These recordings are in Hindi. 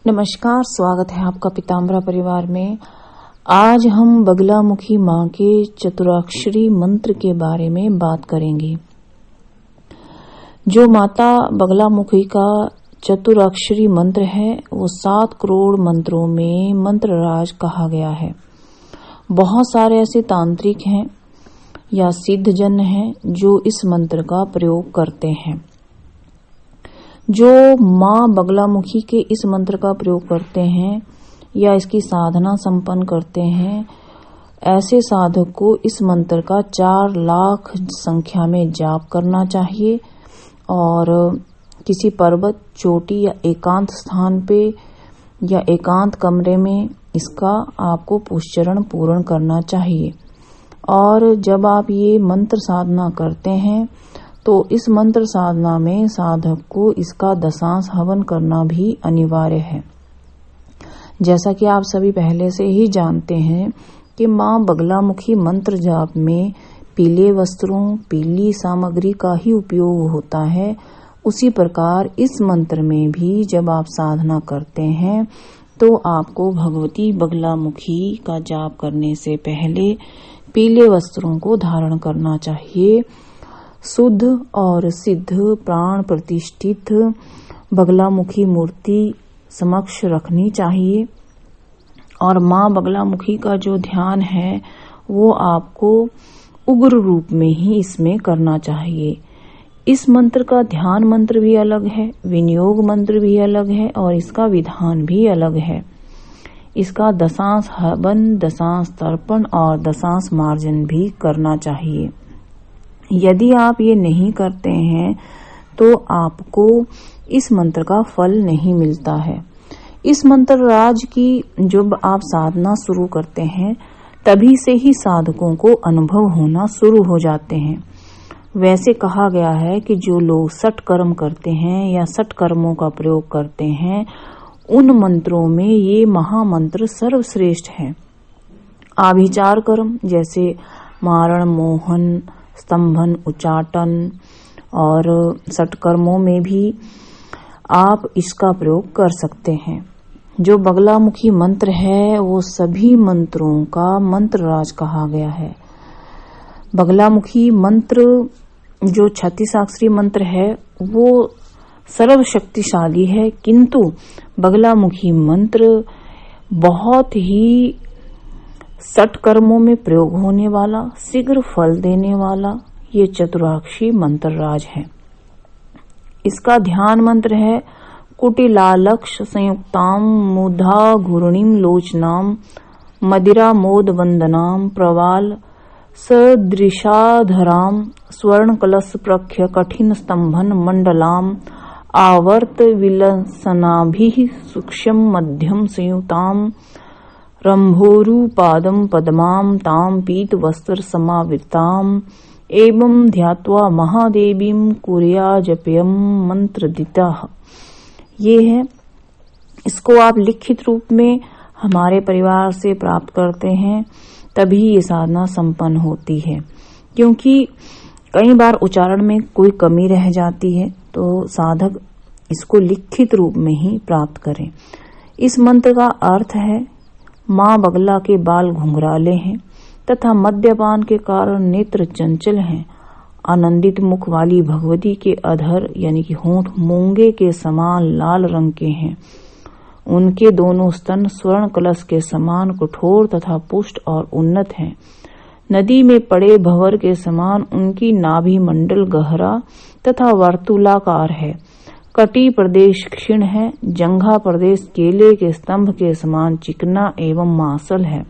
नमस्कार, स्वागत है आपका पीताम्बरा परिवार में। आज हम बगलामुखी माँ के चतुराक्षरी मंत्र के बारे में बात करेंगे। जो माता बगलामुखी का चतुराक्षरी मंत्र है वो 7 करोड़ मंत्रों में मंत्रराज कहा गया है। बहुत सारे ऐसे तांत्रिक हैं या सिद्धजन हैं जो इस मंत्र का प्रयोग करते हैं। जो माँ बगलामुखी के इस मंत्र का प्रयोग करते हैं या इसकी साधना संपन्न करते हैं, ऐसे साधक को इस मंत्र का 4 लाख संख्या में जाप करना चाहिए और किसी पर्वत, चोटी या एकांत स्थान पे या एकांत कमरे में इसका आपको पुष्चरण पूर्ण करना चाहिए। और जब आप ये मंत्र साधना करते हैं तो इस मंत्र साधना में साधक को इसका दशांश हवन करना भी अनिवार्य है। जैसा कि आप सभी पहले से ही जानते हैं कि माँ बगलामुखी मंत्र जाप में पीले वस्त्रों, पीली सामग्री का ही उपयोग होता है। उसी प्रकार इस मंत्र में भी जब आप साधना करते हैं तो आपको भगवती बगलामुखी का जाप करने से पहले पीले वस्त्रों को धारण करना चाहिए। शुद्ध और सिद्ध प्राण प्रतिष्ठित बगलामुखी मूर्ति समक्ष रखनी चाहिए और माँ बगलामुखी का जो ध्यान है वो आपको उग्र रूप में ही इसमें करना चाहिए। इस मंत्र का ध्यान मंत्र भी अलग है, विनियोग मंत्र भी अलग है और इसका विधान भी अलग है। इसका दशांश हवन, दशांश तर्पण और दशांश मार्जन भी करना चाहिए। यदि आप ये नहीं करते हैं तो आपको इस मंत्र का फल नहीं मिलता है। इस मंत्र राज की जब आप साधना शुरू करते हैं तभी से ही साधकों को अनुभव होना शुरू हो जाते हैं। वैसे कहा गया है कि जो लोग सठ कर्म करते हैं या सठ कर्मों का प्रयोग करते हैं उन मंत्रों में ये महामंत्र सर्वश्रेष्ठ है। आभिचार कर्म जैसे मारण, मोहन, स्तंभन, उच्चाटन और सटकर्मों में भी आप इसका प्रयोग कर सकते हैं। जो बगलामुखी मंत्र है वो सभी मंत्रों का मंत्रराज कहा गया है। बगलामुखी मंत्र जो 36 अक्षरी मंत्र है वो सर्वशक्तिशाली है, किंतु बगलामुखी मंत्र बहुत ही सठ कर्मों में प्रयोग होने वाला, शीघ्र फल देने वाला ये चतुराक्षरी मंत्रराज है। इसका ध्यान मंत्र है कुटिलालक्ष संयुक्ताम मुधा घूर्णिम लोचनाम मदिरा मोद वंदनाम प्रवाल सदृशाधराम स्वर्ण कलश प्रख्य कठिन स्तंभन मंडलाम आवर्त विलसनाभिः सूक्ष्म मध्यम संयुताम रंभोरुपादम पद्माम ताम पीत वस्त्र समावृताम एवं ध्यात्वा महादेवीं कुर्या जप्यम मंत्रदिता। ये है। इसको आप लिखित रूप में हमारे परिवार से प्राप्त करते हैं तभी ये साधना संपन्न होती है, क्योंकि कई बार उच्चारण में कोई कमी रह जाती है तो साधक इसको लिखित रूप में ही प्राप्त करें। इस मंत्र का अर्थ है माँ बगला के बाल घुंघराले हैं तथा मद्यपान के कारण नेत्र चंचल हैं। आनंदित मुख वाली भगवती के अधर यानी कि होंठ मूंगे के समान लाल रंग के हैं। उनके दोनों स्तन स्वर्ण कलश के समान कठोर तथा पुष्ट और उन्नत हैं। नदी में पड़े भंवर के समान उनकी नाभि मंडल गहरा तथा वर्तुलाकार है। कटी प्रदेश क्षीण है। जंघा प्रदेश केले के स्तंभ के समान चिकना एवं मांसल है।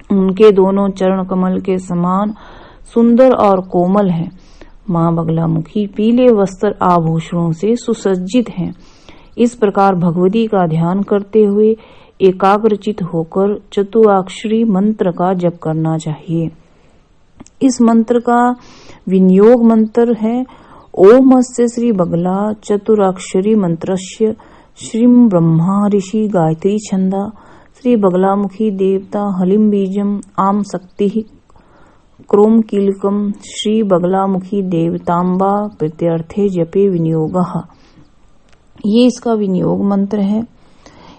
उनके दोनों चरण कमल के समान सुंदर और कोमल है। माँ बगलामुखी पीले वस्त्र आभूषणों से सुसज्जित हैं। इस प्रकार भगवती का ध्यान करते हुए एकाग्रचित होकर चतुराक्षरी मंत्र का जप करना चाहिए। इस मंत्र का विनियोग मंत्र है ओमस्य श्री बगला चतुराक्षरी मंत्रस्य श्रीम ब्रह्मा ऋषि गायत्री छंदा श्री बगलामुखी देवता हलिम बीजम आम शक्ति क्रोम कीलकम श्री बगलामुखी देवतांबा प्रत्यर्थे जपे विनियोगः। ये इसका विनियोग मंत्र है।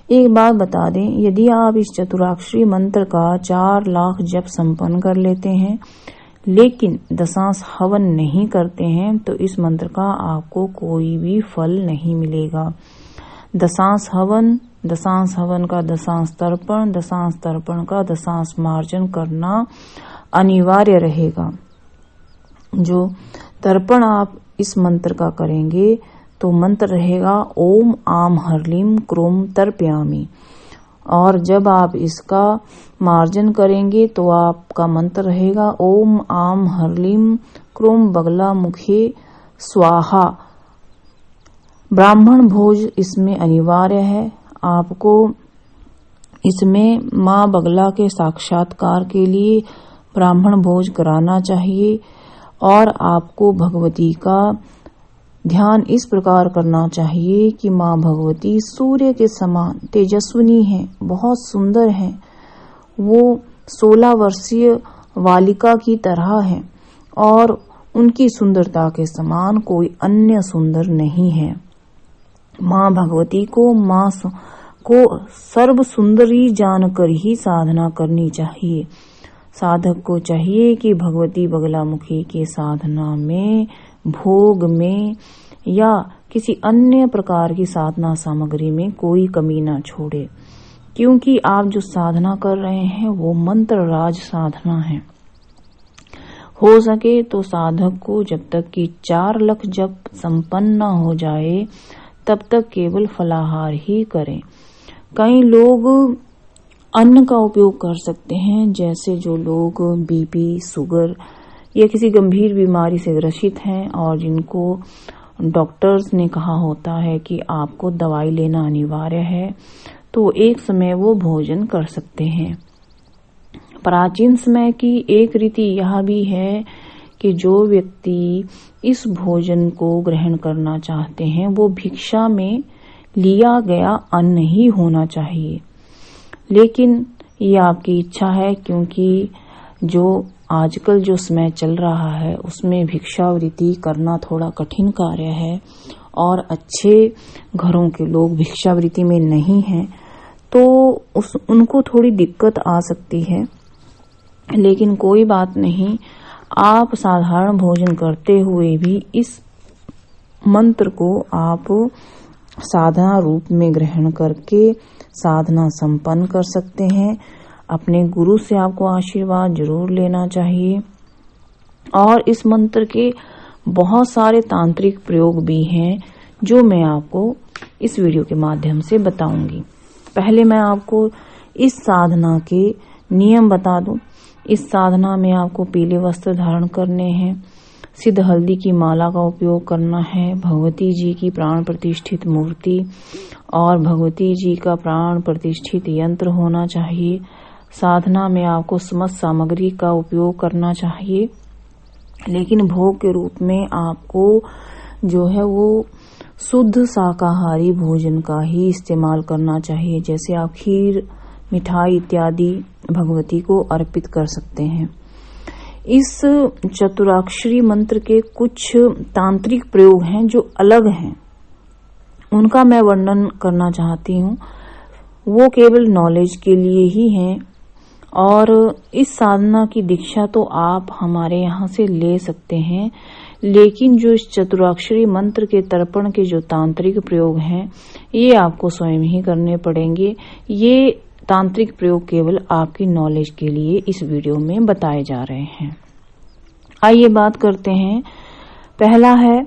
एक बात बता दें, यदि आप इस चतुराक्षरी मंत्र का 4 लाख जप संपन्न कर लेते हैं लेकिन दशांश हवन नहीं करते हैं तो इस मंत्र का आपको कोई भी फल नहीं मिलेगा। दशांश हवन का दशांश तर्पण का दशांश मार्जन करना अनिवार्य रहेगा। जो तर्पण आप इस मंत्र का करेंगे तो मंत्र रहेगा ओम आम हरलीम क्रोम तर्पयामि, और जब आप इसका मार्जन करेंगे तो आपका मंत्र रहेगा ओम आम हरलीम क्रोम बगला मुखे स्वाहा। ब्राह्मण भोज इसमें अनिवार्य है। आपको इसमें माँ बगला के साक्षात्कार के लिए ब्राह्मण भोज कराना चाहिए और आपको भगवती का ध्यान इस प्रकार करना चाहिए कि माँ भगवती सूर्य के समान तेजस्विनी हैं, बहुत सुंदर हैं। वो 16 वर्षीय बालिका की तरह हैं और उनकी सुंदरता के समान कोई अन्य सुंदर नहीं है। माँ भगवती को सर्व सुंदरी जानकर ही साधना करनी चाहिए। साधक को चाहिए कि भगवती बगलामुखी के साधना में, भोग में या किसी अन्य प्रकार की साधना सामग्री में कोई कमी ना छोड़े, क्योंकि आप जो साधना कर रहे हैं वो मंत्र राज साधना है। हो सके तो साधक को जब तक कि 4 लाख जप संपन्न न हो जाए तब तक केवल फलाहार ही करें। कई लोग अन्न का उपयोग कर सकते हैं, जैसे जो लोग बीपी, शुगर या किसी गंभीर बीमारी से ग्रसित हैं और जिनको डॉक्टर्स ने कहा होता है कि आपको दवाई लेना अनिवार्य है, तो एक समय वो भोजन कर सकते हैं। प्राचीन समय की एक रीति यह भी है कि जो व्यक्ति इस भोजन को ग्रहण करना चाहते हैं वो भिक्षा में लिया गया अन्न ही होना चाहिए, लेकिन ये आपकी इच्छा है, क्योंकि जो आजकल जो समय चल रहा है उसमें भिक्षावृत्ति करना थोड़ा कठिन कार्य है और अच्छे घरों के लोग भिक्षावृत्ति में नहीं हैं, तो उनको थोड़ी दिक्कत आ सकती है। लेकिन कोई बात नहीं, आप साधारण भोजन करते हुए भी इस मंत्र को आप साधना रूप में ग्रहण करके साधना संपन्न कर सकते हैं। अपने गुरु से आपको आशीर्वाद जरूर लेना चाहिए। और इस मंत्र के बहुत सारे तांत्रिक प्रयोग भी हैं जो मैं आपको इस वीडियो के माध्यम से बताऊंगी। पहले मैं आपको इस साधना के नियम बता दूं। इस साधना में आपको पीले वस्त्र धारण करने हैं, सिद्ध हल्दी की माला का उपयोग करना है, भगवती जी की प्राण प्रतिष्ठित मूर्ति और भगवती जी का प्राण प्रतिष्ठित यंत्र होना चाहिए। साधना में आपको समस्त सामग्री का उपयोग करना चाहिए, लेकिन भोग के रूप में आपको जो है वो शुद्ध शाकाहारी भोजन का ही इस्तेमाल करना चाहिए। जैसे आप खीर, मिठाई इत्यादि भगवती को अर्पित कर सकते हैं। इस चतुराक्षरी मंत्र के कुछ तांत्रिक प्रयोग हैं जो अलग हैं, उनका मैं वर्णन करना चाहती हूँ। वो केवल नॉलेज के लिए ही हैं और इस साधना की दीक्षा तो आप हमारे यहाँ से ले सकते हैं, लेकिन जो इस चतुराक्षरी मंत्र के तर्पण के जो तांत्रिक प्रयोग हैं ये आपको स्वयं ही करने पड़ेंगे। ये तांत्रिक प्रयोग केवल आपकी नॉलेज के लिए इस वीडियो में बताए जा रहे हैं। आइए बात करते हैं। पहला है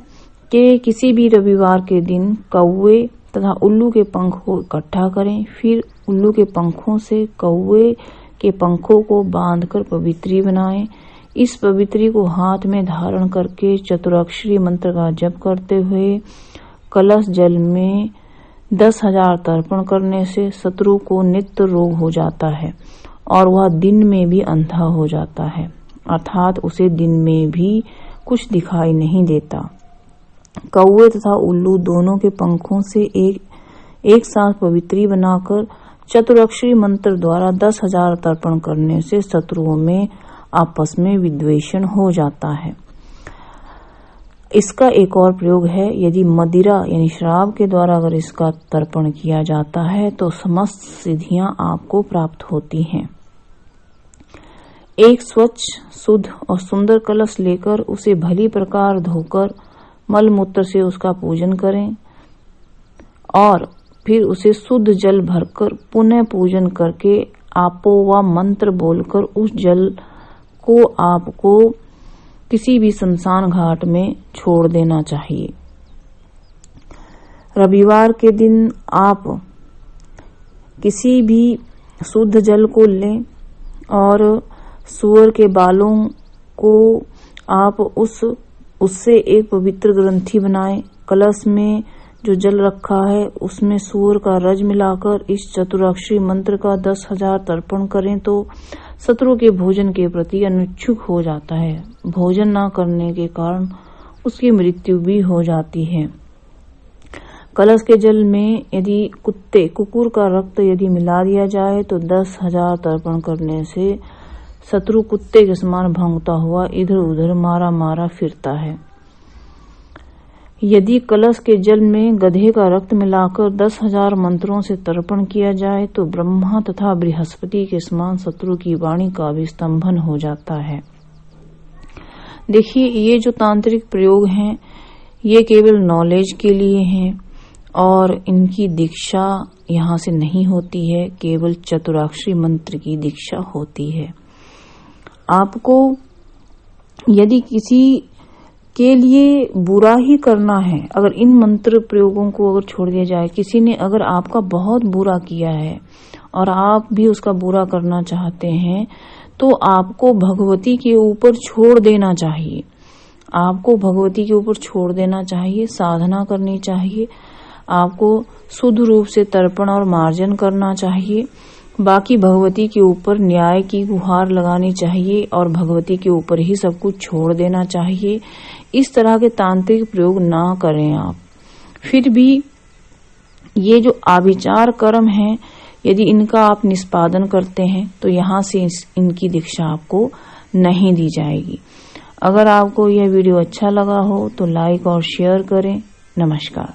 कि किसी भी रविवार के दिन कौवे तथा उल्लू के पंख को इकट्ठा करें, फिर उल्लू के पंखों से कौवे के पंखों को बांधकर पवित्री बनाएं। इस पवित्री को हाथ में धारण करके चतुराक्षरी मंत्र का जप करते हुए कलश जल में 10,000 तर्पण करने से शत्रु को नित्य रोग हो जाता है और वह दिन में भी अंधा हो जाता है, अर्थात उसे दिन में भी कुछ दिखाई नहीं देता। कौवे तथा उल्लू दोनों के पंखों से एक साथ पवित्री बनाकर चतुराक्षरी मंत्र द्वारा 10,000 तर्पण करने से शत्रुओं में आपस में विद्वेषण हो जाता है। इसका एक और प्रयोग है, यदि मदिरा यानी शराब के द्वारा अगर इसका तर्पण किया जाता है तो समस्त सिद्धियां आपको प्राप्त होती हैं। एक स्वच्छ, शुद्ध और सुंदर कलश लेकर उसे भली प्रकार धोकर मल मूत्र से उसका पूजन करें और फिर उसे शुद्ध जल भरकर पुनः पूजन करके आपो व मंत्र बोलकर उस जल को आपको किसी भी शमशान घाट में छोड़ देना चाहिए। रविवार के दिन आप किसी भी शुद्ध जल को लें और सूअर के बालों को आप उससे एक पवित्र ग्रंथि बनाएं। कलश में जो जल रखा है उसमें सूअर का रज मिलाकर इस चतुराक्षरी मंत्र का 10,000 तर्पण करें तो शत्रु के भोजन के प्रति अनिच्छुक हो जाता है। भोजन न करने के कारण उसकी मृत्यु भी हो जाती है। कलश के जल में यदि कुकुर का रक्त यदि मिला दिया जाए तो 10,000 तर्पण करने से शत्रु कुत्ते के समान भौंकता हुआ इधर उधर मारा फिरता है। यदि कलश के जल में गधे का रक्त मिलाकर 10,000 मंत्रों से तर्पण किया जाए तो ब्रह्मा तथा बृहस्पति के समान शत्रु की वाणी का भी स्तंभन हो जाता है। देखिए, ये जो तांत्रिक प्रयोग हैं ये केवल नॉलेज के लिए हैं और इनकी दीक्षा यहाँ से नहीं होती है, केवल चतुराक्षरी मंत्र की दीक्षा होती है। आपको यदि किसी के लिए बुरा ही करना है, अगर इन मंत्र प्रयोगों को अगर छोड़ दिया जाए, किसी ने अगर आपका बहुत बुरा किया है और आप भी उसका बुरा करना चाहते हैं तो आपको भगवती के ऊपर छोड़ देना चाहिए। आपको भगवती के ऊपर छोड़ देना चाहिए, साधना करनी चाहिए, आपको शुद्ध रूप से तर्पण और मार्जन करना चाहिए। बाकी भगवती के ऊपर न्याय की गुहार लगानी चाहिए और भगवती के ऊपर ही सब कुछ छोड़ देना चाहिए। इस तरह के तांत्रिक प्रयोग ना करें आप। फिर भी ये जो आभिचार कर्म हैं, यदि इनका आप निष्पादन करते हैं तो यहाँ से इनकी दीक्षा आपको नहीं दी जाएगी। अगर आपको यह वीडियो अच्छा लगा हो तो लाइक और शेयर करें। नमस्कार।